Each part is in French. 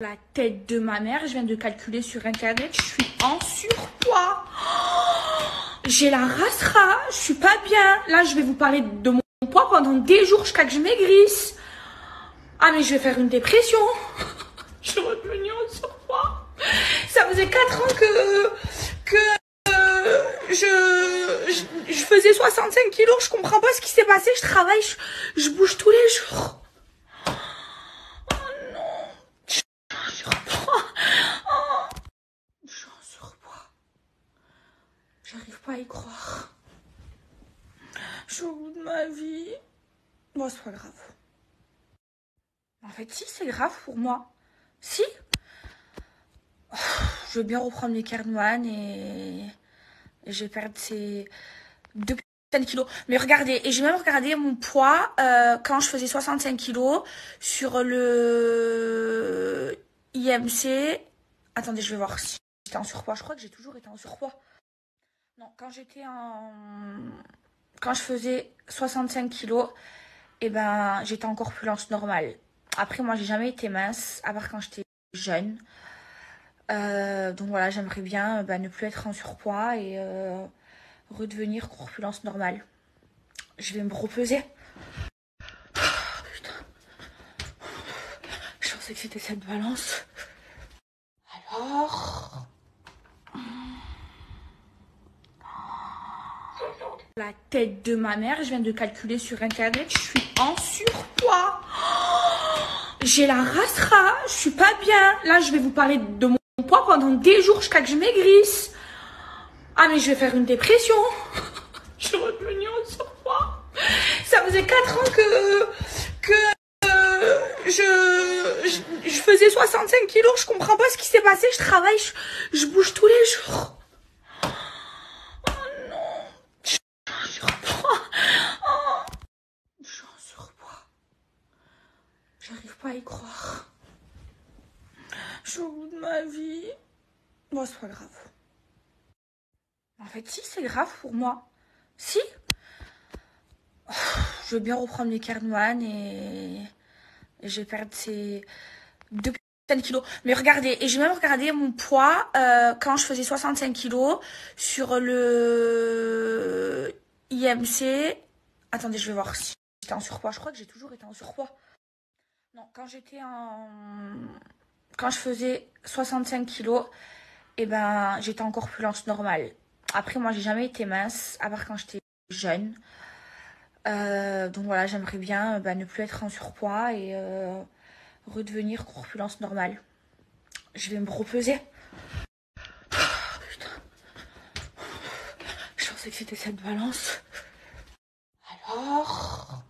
La tête de ma mère, je viens de calculer sur internet, je suis en surpoids. J'ai la rasera, je suis pas bien. Là, je vais vous parler de mon poids pendant des jours jusqu'à que je maigrisse. Ah, mais je vais faire une dépression. Je suis revenue en surpoids. Ça faisait 4 ans que je faisais 65 kilos. Je comprends pas ce qui s'est passé. Je travaille, je bouge tous les jours. Je suis en surpoids. J'arrive pas à y croire. Je suis au bout de ma vie. Bon, c'est pas grave. En fait, si, c'est grave pour moi. Si. Je vais bien reprendre mes carnouanes et je vais perdre ces 2 putains de kilos. Mais regardez, et j'ai même regardé mon poids quand je faisais 65 kilos sur le IMC. Attendez, je vais voir si j'étais en surpoids. Je crois que j'ai toujours été en surpoids. Non, quand je faisais 65 kilos, et ben, j'étais en corpulence normale. Après, moi, j'ai jamais été mince, à part quand j'étais jeune. Donc voilà, j'aimerais bien ne plus être en surpoids et redevenir corpulence normale. Je vais me repeser. Putain. Je pensais que c'était cette balance. Alors... La tête de ma mère, je viens de calculer sur internet, je suis en surpoids. J'ai la rasera, je suis pas bien. Là, je vais vous parler de mon poids pendant des jours jusqu'à que je maigrisse. Ah, mais je vais faire une dépression. Je suis revenue en surpoids. Ça faisait 4 ans que je faisais 65 kilos. Je comprends pas ce qui s'est passé. Je travaille, je bouge tous les jours. Je suis en surpoids. J'arrive pas à y croire. Je suis au bout de ma vie. Bon, c'est pas grave. En fait, si, c'est grave pour moi. Si. Je vais bien reprendre mes carnouanes et je vais perdre ces 2 putains de kilos. Mais regardez, et j'ai même regardé mon poids quand je faisais 65 kilos sur le IMC. Attendez, je vais voir si j'étais en surpoids. Je crois que j'ai toujours été en surpoids. Non, quand je faisais 65 kilos, et ben, j'étais en corpulence normale. Après, moi, j'ai jamais été mince, à part quand j'étais jeune. Donc voilà, j'aimerais bien ne plus être en surpoids et redevenir corpulence normale. Je vais me repeser. Putain. Je pensais que c'était cette balance. Alors...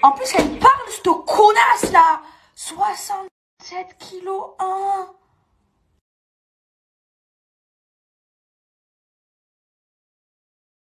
En plus, elle me parle, cette connasse là. 67 kilos 1.